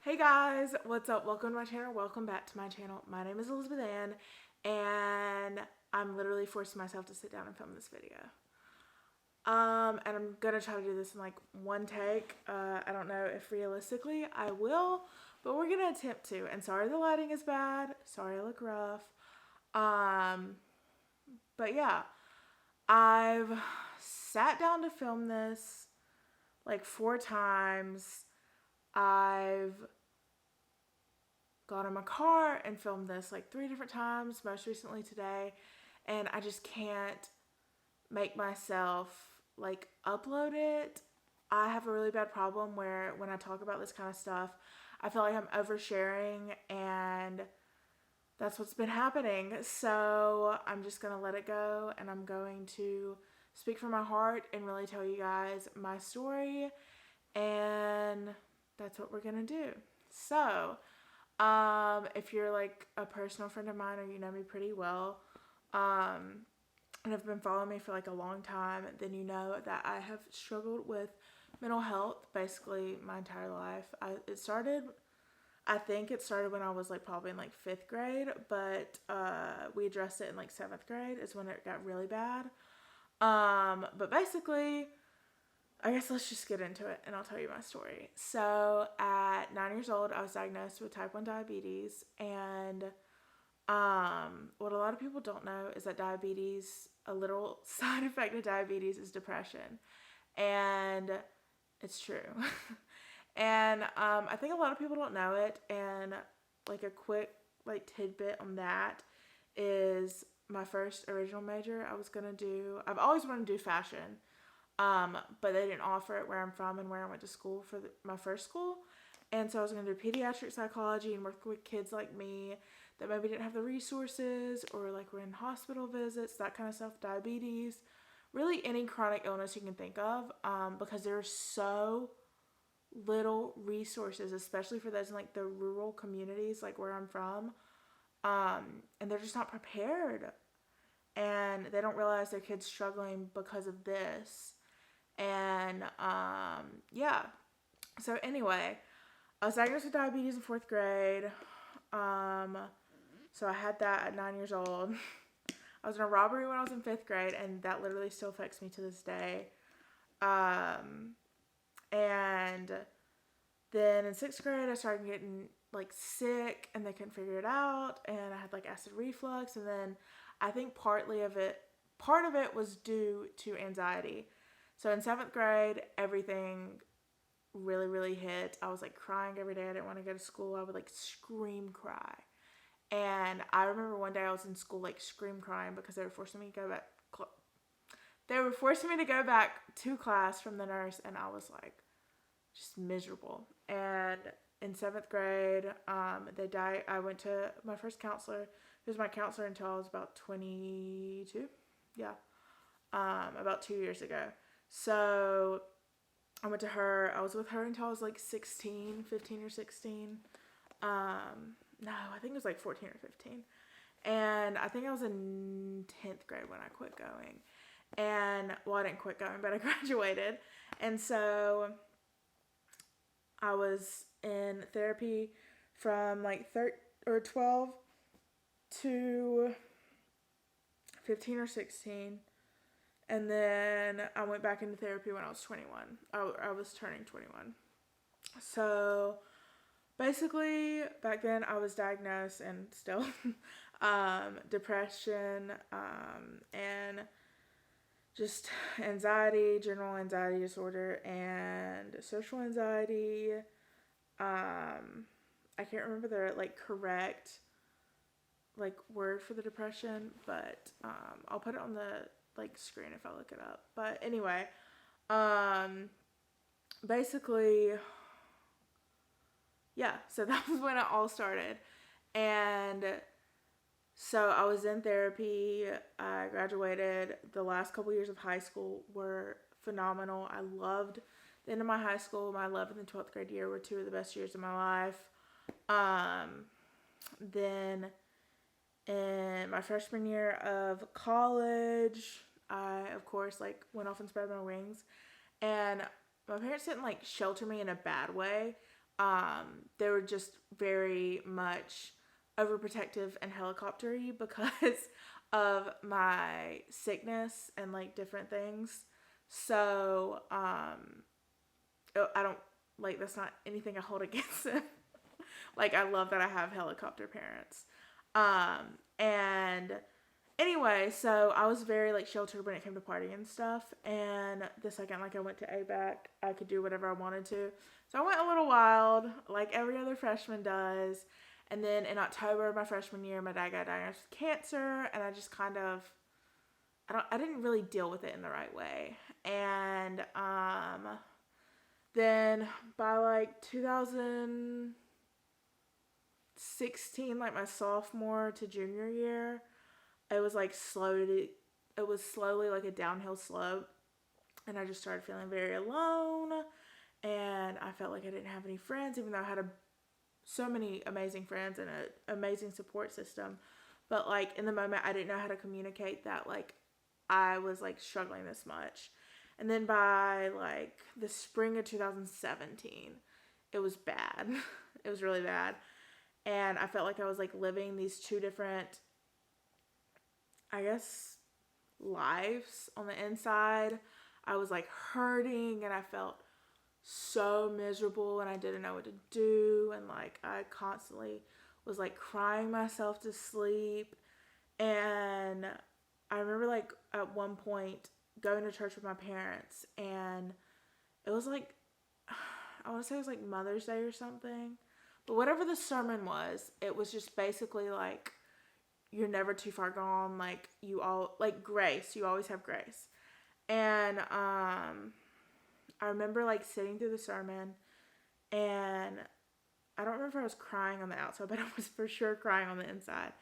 Hey guys, what's up? Welcome to my channel. Welcome back to my channel. My name is Elizabeth Ann, and I'm literally forcing myself to sit down and film this video. And I'm gonna try to do this in like one take. I don't know if realistically I will, but we're gonna attempt to. And sorry the lighting is bad. Sorry I look rough. But yeah, I've sat down to film this like 4 times. I've got in my car and filmed this like 3 different times, most recently today, and I just can't make myself like upload it. I have a really bad problem where when I talk about this kind of stuff, I feel like I'm oversharing, and that's what's been happening. So I'm just gonna let it go, and I'm going to speak from my heart and really tell you guys my story, and that's what we're gonna do. So if you're like a personal friend of mine or you know me pretty well, and have been following me for like a long time, then you know that I have struggled with mental health basically my entire life. I think it started when I was like probably in like 5th grade, but we addressed it in like 7th grade is when it got really bad. But basically, I guess let's just get into it and I'll tell you my story. So at 9 years old, I was diagnosed with type 1 diabetes, and what a lot of people don't know is that diabetes, a little side effect of diabetes is depression, and it's true. And I think a lot of people don't know it, and like a quick like tidbit on that is my first original major I've always wanted to do fashion. But they didn't offer it where I'm from and where I went to school for my first school. And so I was going to do pediatric psychology and work with kids like me that maybe didn't have the resources or like were in hospital visits, that kind of stuff, diabetes, really any chronic illness you can think of, because there are so little resources, especially for those in like the rural communities like where I'm from, and they're just not prepared, and they don't realize their kids struggling because of this. And yeah, so anyway, I was diagnosed with diabetes in 4th grade. So I had that at 9 years old. I was in a robbery when I was in 5th grade, and that literally still affects me to this day. And then in 6th grade, I started getting like sick, and they couldn't figure it out, and I had like acid reflux, and then I think part of it was due to anxiety. So in 7th grade, everything really, really hit. I was like crying every day. I didn't want to go to school. I would like scream cry. And I remember one day I was in school like scream crying because they were forcing me to go back. They were forcing me to go back to class from the nurse, and I was like just miserable. And in 7th grade, I went to my first counselor. Who was my counselor until I was about 22. Yeah. About 2 years ago. So I went to her. I was with her until I was like 15 or 16. No, I think it was like 14 or 15. And I think I was in 10th grade when I quit going. And, well, I didn't quit going, but I graduated. And so I was in therapy from like 12 to 15 or 16. And then I went back into therapy when I was 21. I was turning 21. So basically, back then I was diagnosed, and still, depression, and just anxiety, general anxiety disorder, and social anxiety. I can't remember the like correct like word for the depression, but I'll put it on the like screen if I look it up. But anyway, basically, yeah, so that was when it all started. And so I was in therapy. I graduated. The last couple years of high school were phenomenal. I loved the end of my high school. My 11th and 12th grade year were 2 of the best years of my life. Then in my freshman year of college, I, of course, like went off and spread my wings. And my parents didn't like shelter me in a bad way. they were just very much overprotective and helicoptery because of my sickness and like different things. So, I don't like, that's not anything I hold against them. Like, I love that I have helicopter parents. And anyway, so I was very like sheltered when it came to partying and stuff. And the second like I went to ABAC, I could do whatever I wanted to. So I went a little wild, like every other freshman does. And then in October of my freshman year, my dad got diagnosed with cancer, and I just kind of, I didn't really deal with it in the right way. And then by like 2016, like my sophomore to junior year, it was like it was slowly like a downhill slope, and I just started feeling very alone, and I felt like I didn't have any friends, even though I had so many amazing friends and an amazing support system. But like in the moment, I didn't know how to communicate that like I was like struggling this much. And then by like the spring of 2017, it was bad. It was really bad. And I felt like I was like living these two different, I guess, lives on the inside. I was like hurting, and I felt so miserable, and I didn't know what to do, and like I constantly was like crying myself to sleep. And I remember like at one point going to church with my parents, and it was like, I want to say it was like Mother's Day or something, but whatever the sermon was, it was just basically like, you're never too far gone, like you all, like grace, you always have grace. And I remember like sitting through the sermon, and I don't remember if I was crying on the outside, but I was for sure crying on the inside,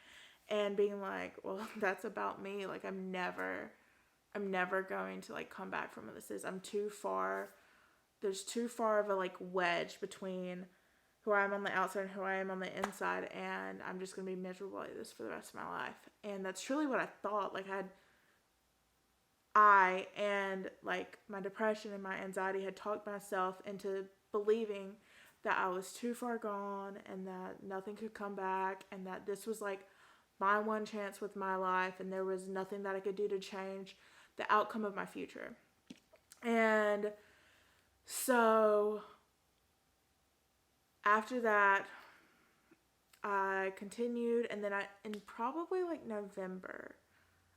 and being like, well, that's about me. Like I'm never going to like come back from what this is. I'm too far. There's too far of a like wedge between who I am on the outside and who I am on the inside, and I'm just going to be miserable like this for the rest of my life. And that's truly what I thought. Like and like my depression and my anxiety had talked myself into believing that I was too far gone, and that nothing could come back, and that this was like my one chance with my life, and there was nothing that I could do to change the outcome of my future. And so after that, I continued, and then in probably like November,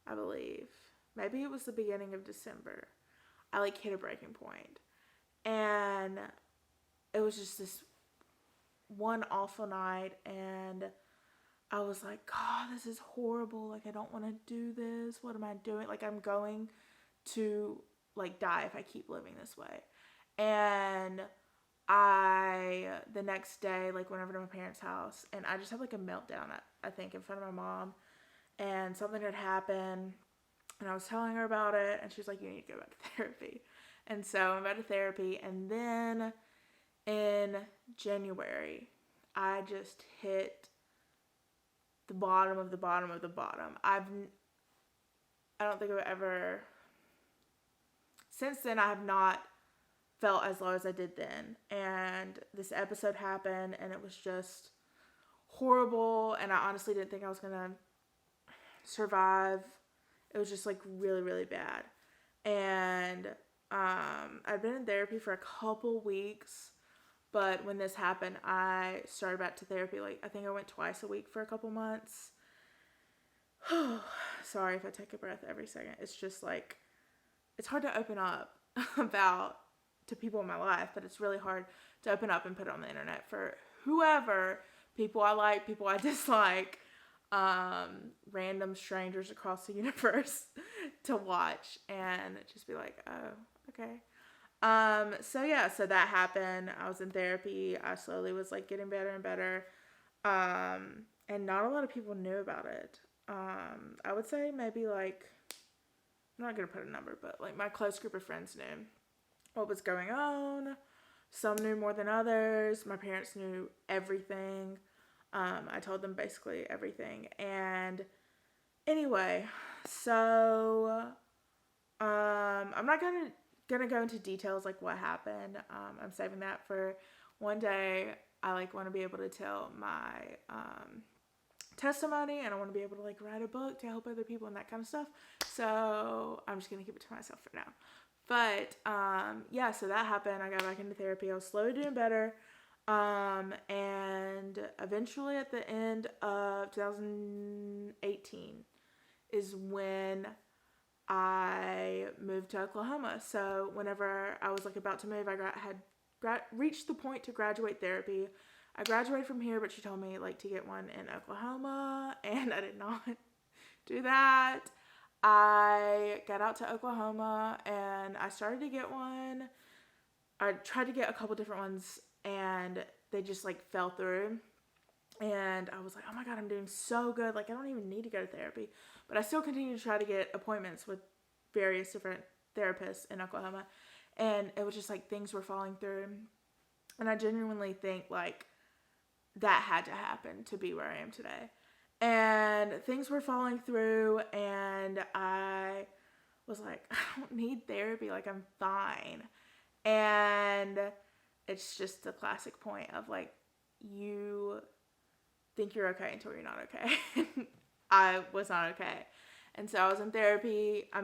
I believe, maybe it was the beginning of December, I like hit a breaking point. And it was just this one awful night, and I was like, God, this is horrible. Like, I don't want to do this. What am I doing? Like, I'm going to like die if I keep living this way. And the next day, like went over to my parents' house, and I just had like a meltdown, I think, in front of my mom, and something had happened, and I was telling her about it, and she was like, you need to go back to therapy. And so I went back to therapy, and then in January, I just hit the bottom of the bottom of the bottom. I don't think I've ever, since then, I have not felt as low as I did then. And this episode happened, and it was just horrible, and I honestly didn't think I was gonna survive. It was just like really, really bad. And I'd been in therapy for a couple weeks, but when this happened, I started back to therapy. Like, I think I went twice a week for a couple months. Sorry if I take a breath every second. It's just like, it's hard to open up about to people in my life, but it's really hard to open up and put it on the internet for whoever, people I like, people I dislike, random strangers across the universe to watch and just be like, oh, okay. So that happened. I was in therapy. I slowly was like getting better and better. And not a lot of people knew about it. I would say maybe like, I'm not going to put a number, but like my close group of friends knew what was going on. Some knew more than others. My parents knew everything. I told them basically everything. And anyway, so I'm not gonna go into details like what happened. I'm saving that for one day I like want to be able to tell my testimony, and I want to be able to like write a book to help other people and that kind of stuff. So I'm just gonna keep it to myself for now. But yeah, so that happened. I got back into therapy. I was slowly doing better. And eventually at the end of 2018 is when I moved to Oklahoma. So whenever I was like about to move, I had reached the point to graduate therapy. I graduated from here, but she told me like to get one in Oklahoma, and I did not do that. I got out to Oklahoma and I started to get one. I tried to get a couple different ones and they just like fell through. And I was like, oh my God, I'm doing so good. Like, I don't even need to go to therapy. But I still continue to try to get appointments with various different therapists in Oklahoma. And it was just like things were falling through. And I genuinely think like that had to happen to be where I am today. And things were falling through, and I was like, I don't need therapy. Like, I'm fine. And it's just the classic point of like, you think you're okay until you're not okay. I was not okay. And so I was in therapy. I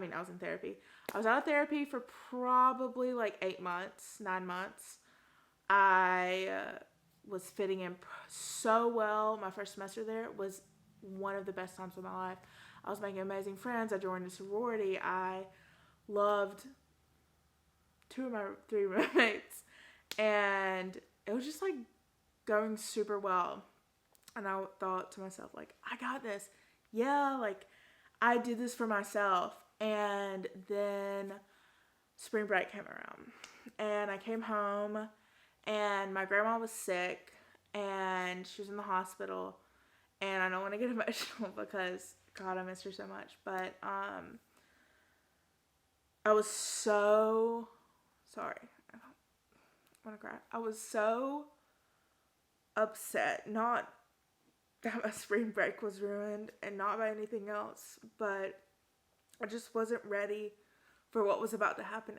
was out of therapy for probably like 9 months. I was fitting in so well. My first semester there was one of the best times of my life. I was making amazing friends. I joined a sorority. I loved 2 of my 3 roommates. And it was just like going super well. And I thought to myself, like, I got this. Yeah, like, I did this for myself. And then spring break came around. And I came home, and my grandma was sick, and she was in the hospital. And I don't want to get emotional because, God, I miss her so much. But I was so sorry. I don't want to cry. I was so upset. Not that my spring break was ruined and not by anything else, but I just wasn't ready for what was about to happen.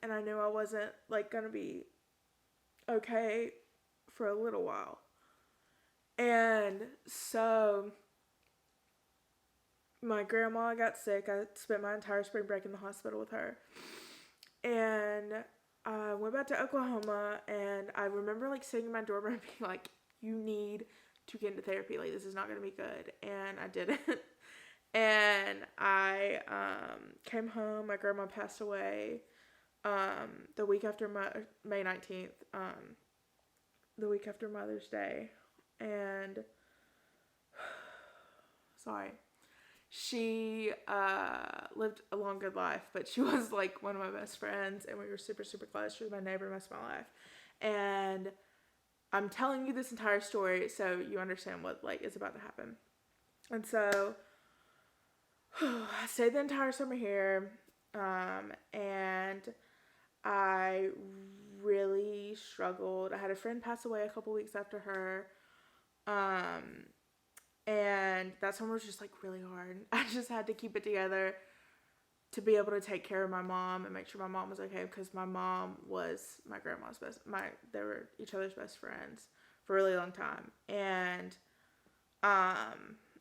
And I knew I wasn't like going to be okay for a little while. And so my grandma got sick. I spent my entire spring break in the hospital with her. And I went back to Oklahoma, and I remember like sitting in my dorm room and being like, you need to get into therapy. Like, this is not going to be good. And I didn't. And I came home. My grandma passed away the week after May 19th, the week after Mother's Day. And sorry, she lived a long, good life, but she was like one of my best friends, and we were super, super close. She was my neighbor most of my life. And I'm telling you this entire story so you understand what like is about to happen. And so I stayed the entire summer here, and I really struggled. I had a friend pass away a couple weeks after her, and that summer was just like really hard. I just had to keep it together to be able to take care of my mom and make sure my mom was okay, because my mom was my grandma's they were each other's best friends for a really long time. And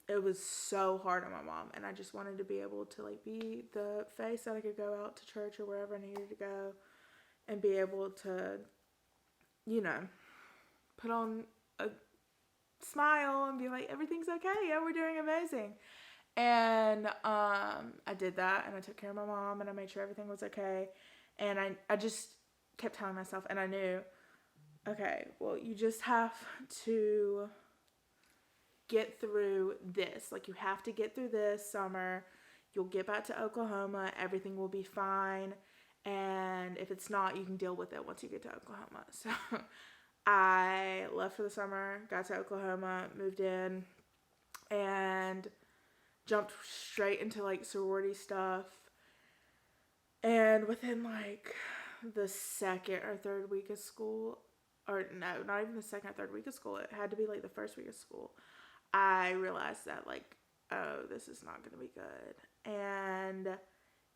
it was so hard on my mom, and I just wanted to be able to like be the face that I could go out to church or wherever I needed to go and be able to, you know, put on a smile and be like, everything's okay. Yeah, we're doing amazing. And I did that, and I took care of my mom, and I made sure everything was okay. And I just kept telling myself, and I knew, okay, well, you just have to get through this. Like, you have to get through this summer. You'll get back to Oklahoma. Everything will be fine. And if it's not, you can deal with it once you get to Oklahoma. So I left for the summer, got to Oklahoma, moved in, and jumped straight into like sorority stuff. And within like the second or third week of school, or no, not even the second or third week of school, it had to be like the first week of school, I realized that like, oh, this is not going to be good. And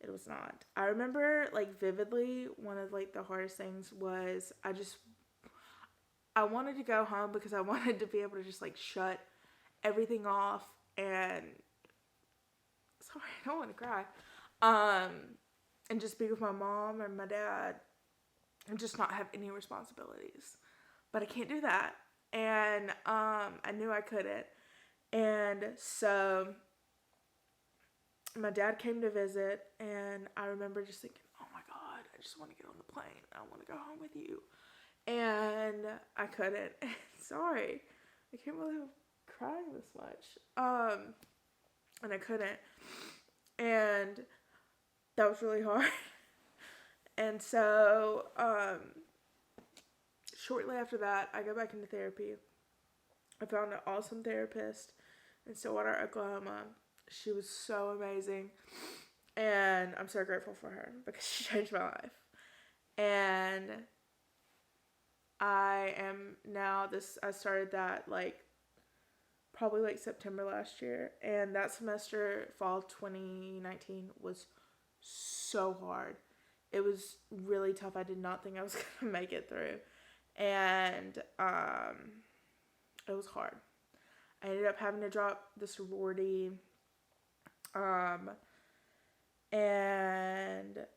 it was not. I remember like vividly, one of like the hardest things was I wanted to go home because I wanted to be able to just like shut everything off and sorry, I don't want to cry. And just be with my mom and my dad and just not have any responsibilities. But I can't do that. And I knew I couldn't. And so my dad came to visit, and I remember just thinking, oh my God, I just want to get on the plane. I want to go home with you. And I couldn't. Sorry. I can't believe I'm crying this much. And I couldn't. And that was really hard. And so, shortly after that, I go back into therapy. I found an awesome therapist in Stillwater, Oklahoma. She was so amazing. And I'm so grateful for her because she changed my life. And I am now I started that probably September last year. And that semester, fall 2019, was so hard. It was really tough. I did not think I was going to make it through. And it was hard. I ended up having to drop the sorority. And it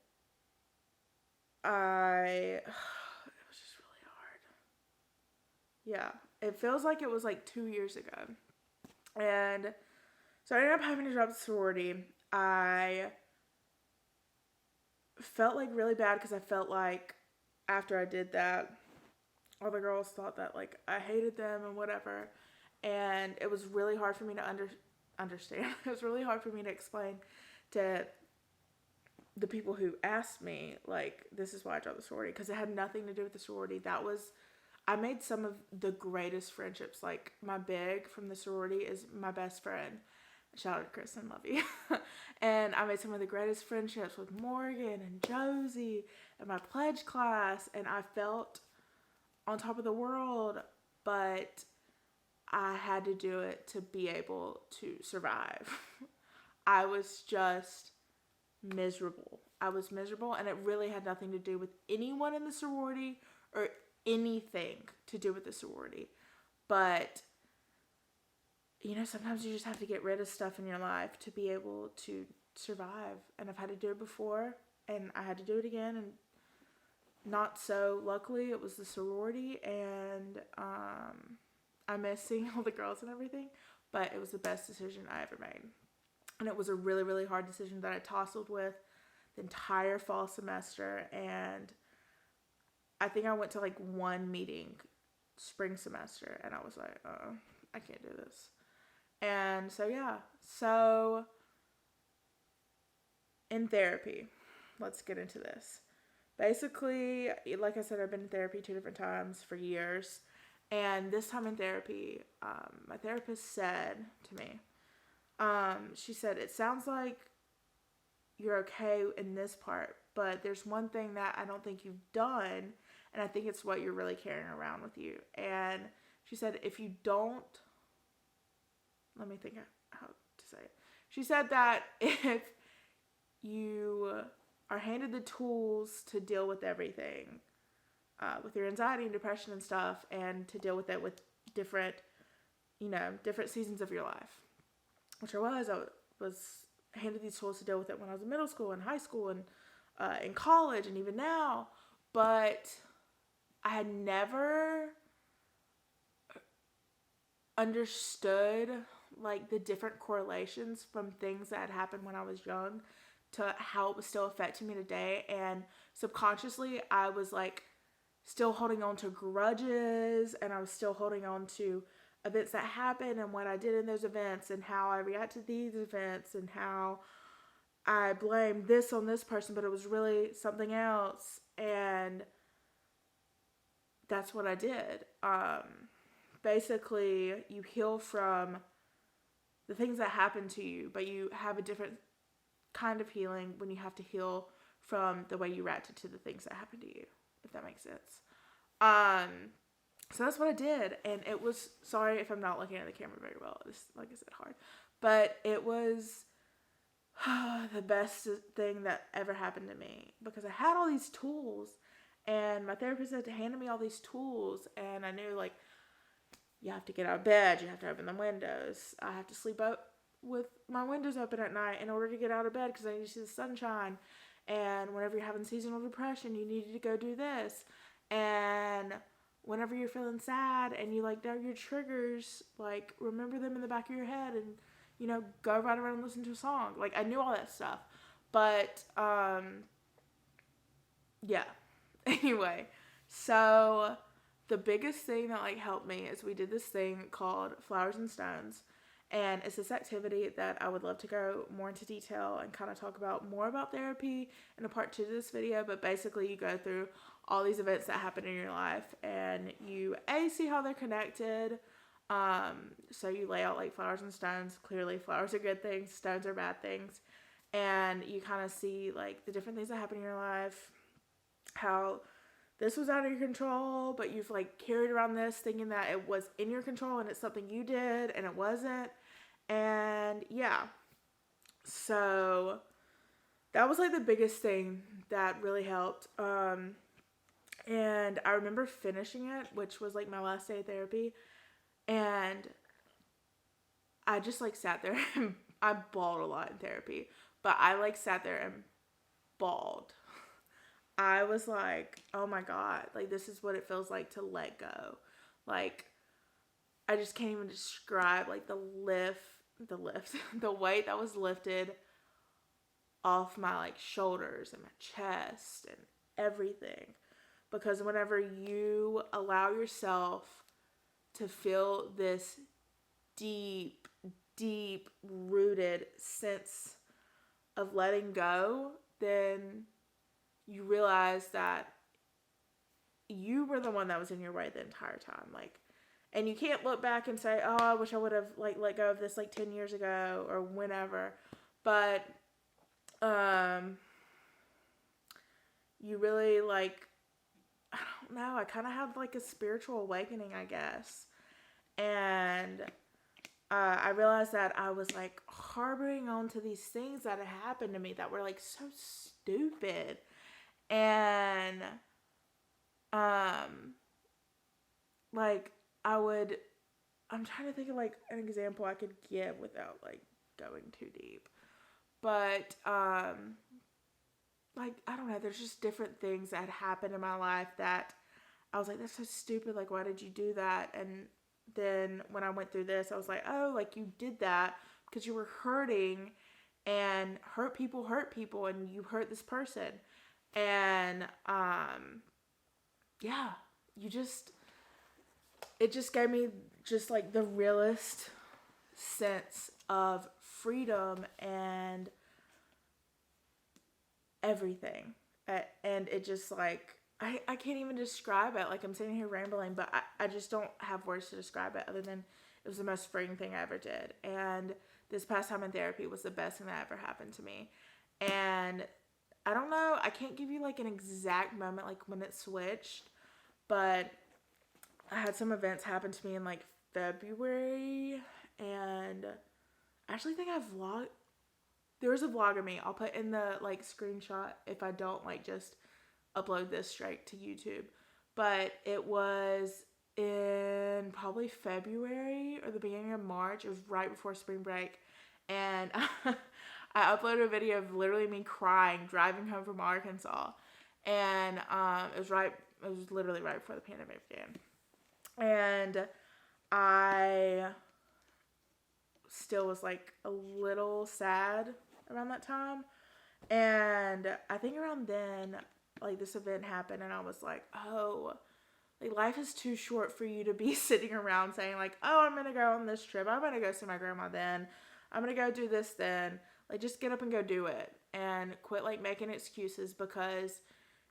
was just really hard. Yeah, it feels like it was 2 years ago. And so I ended up having to drop the sorority. I felt really bad because I felt like after I did that, all the girls thought that I hated them and whatever. And it was really hard for me to understand. It was really hard for me to explain to the people who asked me, this is why I dropped the sorority, because it had nothing to do with the sorority. I made some of the greatest friendships. My big from the sorority is my best friend. Shout out to Kristen, love you. And I made some of the greatest friendships with Morgan and Josie and my pledge class, and I felt on top of the world, but I had to do it to be able to survive. I was just miserable. I was miserable, and it really had nothing to do with anyone in the sorority or anything to do with the sorority. But, sometimes you just have to get rid of stuff in your life to be able to survive. And I've had to do it before, and I had to do it again, and not so luckily it was the sorority, and I miss seeing all the girls and everything, but it was the best decision I ever made. And it was a really, really hard decision that I tussled with the entire fall semester. And I think I went to one meeting spring semester, and I was like, I can't do this. And so, yeah. So, in therapy, let's get into this. Basically, like I said, I've been in therapy 2 different times for years. And this time in therapy, my therapist said to me, she said, it sounds like you're okay in this part, but there's one thing that I don't think you've done, and I think it's what you're really carrying around with you. And she said, if you don't, let me think how to say it. She said that if you are handed the tools to deal with everything, with your anxiety and depression and stuff, and to deal with it with different seasons of your life, which I was handed these tools to deal with it when I was in middle school and high school and in college and even now, but I had never understood the different correlations from things that had happened when I was young to how it was still affecting me today. And subconsciously I was still holding on to grudges, and I was still holding on to events that happened and what I did in those events and how I reacted to these events and how I blamed this on this person, but it was really something else. And that's what I did. Basically, you heal from the things that happen to you, but you have a different kind of healing when you have to heal from the way you reacted to the things that happened to you, if that makes sense. So that's what I did, and it was, sorry if I'm not looking at the camera very well, it's, like I said, hard, but it was the best thing that ever happened to me, because I had all these tools, And my therapist had handed me all these tools, and I knew, like, you have to get out of bed, you have to open the windows, I have to sleep with my windows open at night in order to get out of bed because I need to see the sunshine. And whenever you're having seasonal depression, you need to go do this. And whenever you're feeling sad and you like know your triggers, like remember them in the back of your head and, you know, go right around and listen to a song. Like, I knew all that stuff. But, yeah. Anyway, so the biggest thing that like helped me is we did this thing called Flowers and Stones. And it's this activity that I would love to go more into detail and kind of talk about more about therapy in a part 2 of this video. But basically, you go through all these events that happen in your life and you see how they're connected. So you lay out like flowers and stones. Clearly, flowers are good things, stones are bad things. And you kind of see like the different things that happen in your life, how this was out of your control, but you've like carried around this thinking that it was in your control and it's something you did and it wasn't. And yeah, so that was like the biggest thing that really helped. And I remember finishing it, which was like my last day of therapy, and I just like sat there and I bawled a lot in therapy, but I like sat there and bawled. I was like, oh my God, like this is what it feels like to let go. Like, I just can't even describe like the weight that was lifted off my like shoulders and my chest and everything. Because whenever you allow yourself to feel this deep, deep rooted sense of letting go, then you realize that you were the one that was in your way the entire time. Like, and you can't look back and say, oh, I wish I would have like let go of this like 10 years ago or whenever. But you really like, I don't know, I kind of had like a spiritual awakening, I guess. And I realized that I was like harboring onto these things that had happened to me that were like so stupid. And like I'm trying to think of like an example I could give without like going too deep. But like, I don't know, there's just different things that happened in my life that I was like, that's so stupid, like why did you do that? And then when I went through this, I was like, oh, like you did that because you were hurting, and hurt people and you hurt this person. And yeah, it just gave me just like the realest sense of freedom and everything. And it just like, I can't even describe it. Like, I'm sitting here rambling, but I just don't have words to describe it other than it was the most freeing thing I ever did. And this past time in therapy was the best thing that ever happened to me. And I don't know, I can't give you like an exact moment like when it switched, but I had some events happen to me in like February, and I actually think I vlogged. There was a vlog of me. I'll put in the like screenshot if I don't like just upload this straight to YouTube. But it was in probably February or the beginning of March. It was right before spring break. And I uploaded a video of literally me crying driving home from Arkansas. And it was literally right before the pandemic began. And I still was like a little sad around that time. And I think around then, like this event happened and I was like, oh, like life is too short for you to be sitting around saying like, oh, I'm going to go on this trip. I'm going to go see my grandma then. I'm going to go do this then. Like, just get up and go do it and quit like making excuses, because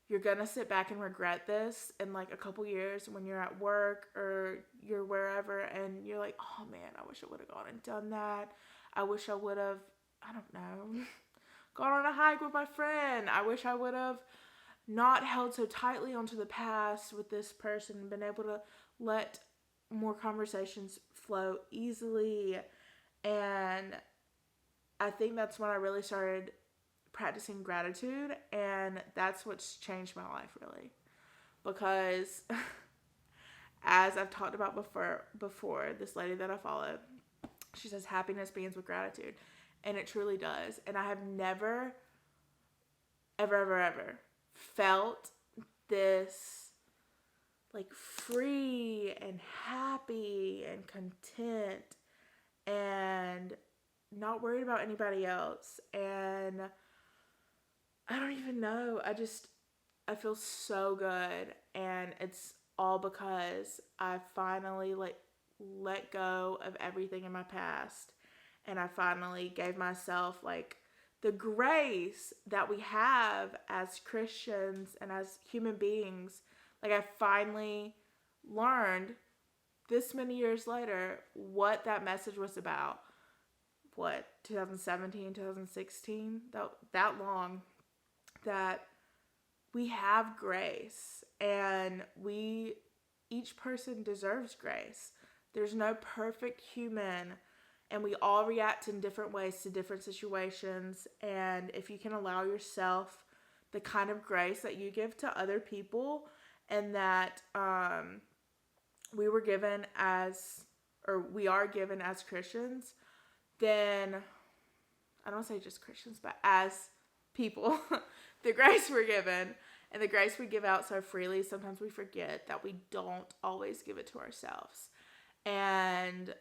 you're going to sit back and regret this in like a couple years when you're at work or you're wherever and you're like, oh man, I wish I would have gone and done that. I wish I would have, I don't know, gone on a hike with my friend. I wish I would have not held so tightly onto the past with this person and been able to let more conversations flow easily. And I think that's when I really started practicing gratitude, and that's what's changed my life really. because as I've talked about before, this lady that I follow, she says happiness begins with gratitude, and it truly does. And I have never, ever felt this like free and happy and content and not worried about anybody else. And I don't even know. I feel so good, and it's all because I finally let go of everything in my past, and I finally gave myself like the grace that we have as Christians and as human beings. Like, I finally learned this many years later what that message was about. What, 2017, 2016? That long, that we have grace, and each person deserves grace. There's no perfect human, and we all react in different ways to different situations. And if you can allow yourself the kind of grace that you give to other people, and that we are given as Christians, then I don't say just Christians, but as people, the grace we're given and the grace we give out so freely, sometimes we forget that we don't always give it to ourselves. And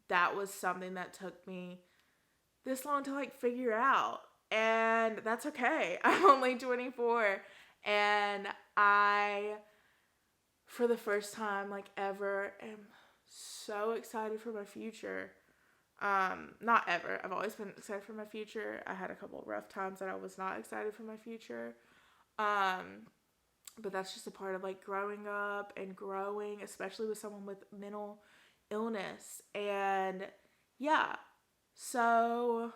that was something that took me this long to figure out. And that's okay. I'm only 24, and I, for the first time ever, am so excited for my future. Not ever. I've always been excited for my future. I had a couple of rough times that I was not excited for my future. But that's just a part of growing up and growing, especially with someone with mental illness. And yeah, so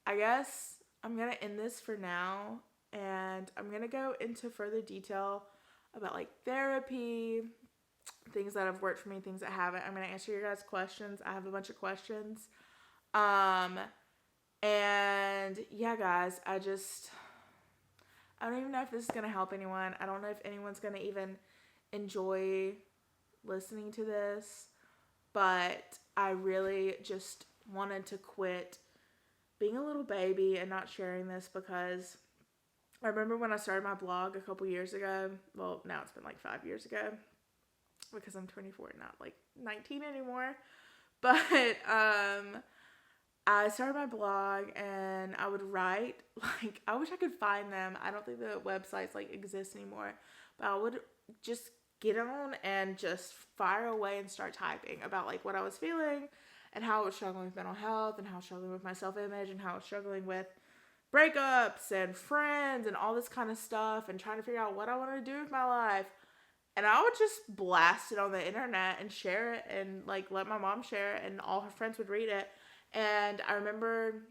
I guess I'm going to end this for now, and I'm going to go into further detail about therapy, things that have worked for me, things that haven't. I'm going to answer your guys' questions. I have a bunch of questions. And yeah, guys, I don't even know if this is going to help anyone. I don't know if anyone's going to even enjoy listening to this, but I really just wanted to quit being a little baby and not sharing this, because I remember when I started my blog a couple years ago. Well, now it's been 5 years ago, because I'm 24, not 19 anymore. But I started my blog, and I would write, I wish I could find them. I don't think the websites exist anymore, but I would just get on and just fire away and start typing about what I was feeling, and how I was struggling with mental health, and how I was struggling with my self-image, and how I was struggling with breakups and friends and all this kind of stuff, and trying to figure out what I wanted to do with my life. And I would just blast it on the internet and share it, and let my mom share it, and all her friends would read it. And I remember,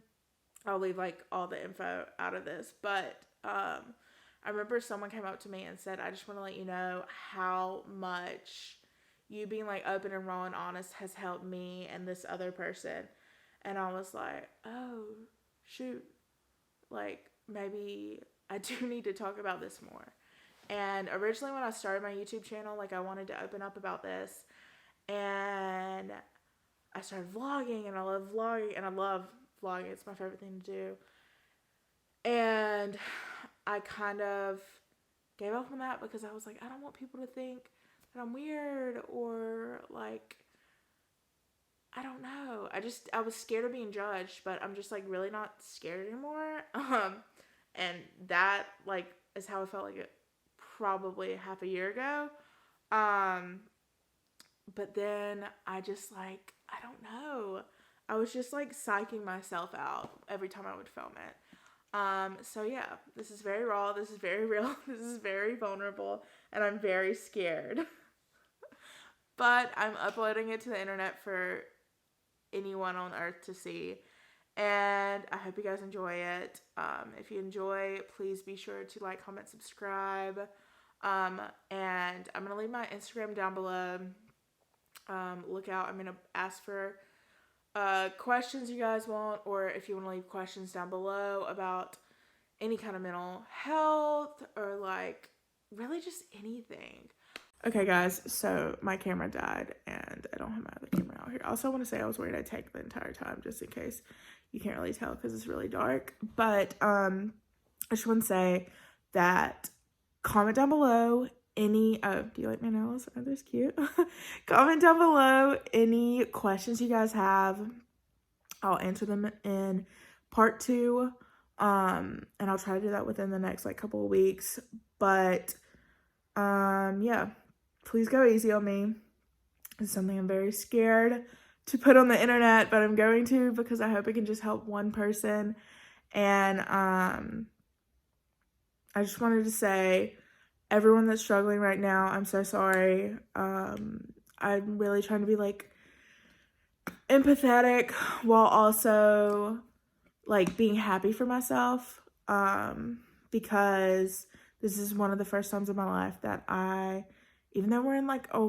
I'll leave all the info out of this, but I remember someone came up to me and said, I just want to let you know how much you being open and raw and honest has helped me and this other person. And I was like, oh shoot, maybe I do need to talk about this more. And originally when I started my YouTube channel, I wanted to open up about this, and I started vlogging, and I love vlogging, it's my favorite thing to do. And I kind of gave up on that, because I was I don't want people to think that I'm weird, or I don't know. I was scared of being judged, but I'm just really not scared anymore. And that is how I felt it probably half a year ago. But then I just I don't know. I was just psyching myself out every time I would film it. So yeah, this is very raw, this is very real, this is very vulnerable, and I'm very scared. But I'm uploading it to the internet for anyone on earth to see, and I hope you guys enjoy it. If you enjoy, please be sure to comment, subscribe, and I'm gonna leave my Instagram down below. Look out. I'm gonna ask for questions you guys want, or if you want to leave questions down below about any kind of mental health, or really just anything. Okay guys, so my camera died and I don't have my other camera out here. Also, I want to say I was wearing a tank the entire time just in case you can't really tell because it's really dark. But I just want to say that comment down below any, oh, do you like my nails? Oh, they're cute. Comment down below any questions you guys have. I'll answer them in part 2. And I'll try to do that within the next like couple of weeks. But yeah, please go easy on me. It's something I'm very scared to put on the internet, but I'm going to because I hope it can just help one person. And I just wanted to say, everyone that's struggling right now, I'm so sorry. I'm really trying to be like empathetic while also like being happy for myself, because this is one of the first times in my life that even though we're in like a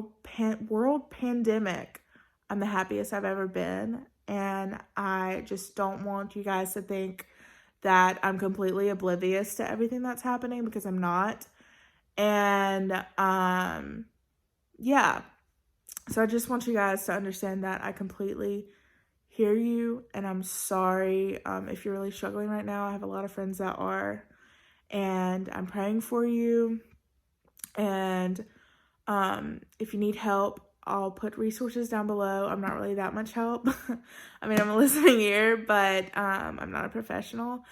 world pandemic, I'm the happiest I've ever been. And I just don't want you guys to think that I'm completely oblivious to everything that's happening, because I'm not. And yeah, so I just want you guys to understand that I completely hear you, and I'm sorry if you're really struggling right now. I have a lot of friends that are, and I'm praying for you. And if you need help, I'll put resources down below. I'm not really that much help. I mean, I'm a listening ear, but I'm not a professional.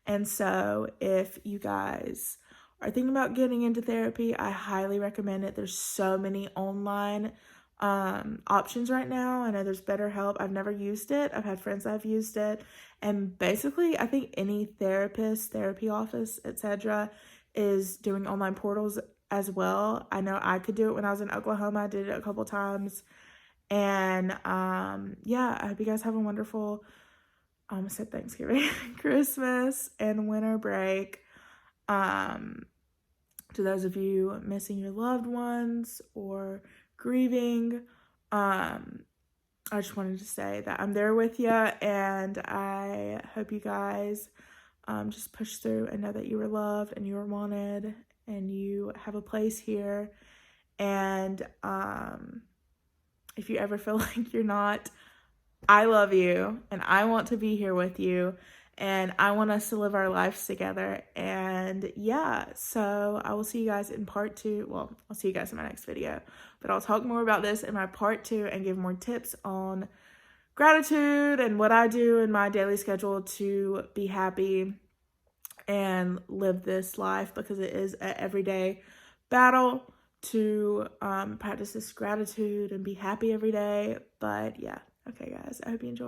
And so if you guys are thinking about getting into therapy, I highly recommend it. There's so many online options right now. I know there's BetterHelp. I've never used it. I've had friends that have used it. And basically, I think any therapist, therapy office, etc. is doing online portals as well. I know I could do it when I was in Oklahoma. I did it a couple times. And yeah, I hope you guys have a wonderful I almost said Thanksgiving, Christmas, and winter break. To those of you missing your loved ones or grieving, I just wanted to say that I'm there with you, and I hope you guys just push through and know that you were loved and you were wanted and you have a place here. And if you ever feel like you're not, I love you and I want to be here with you, and I want us to live our lives together. And yeah, so I will see you guys in part 2. Well, I'll see you guys in my next video, but I'll talk more about this in my part 2 and give more tips on gratitude and what I do in my daily schedule to be happy and live this life, because it is an everyday battle to practice this gratitude and be happy every day. But yeah, okay guys, I hope you enjoy.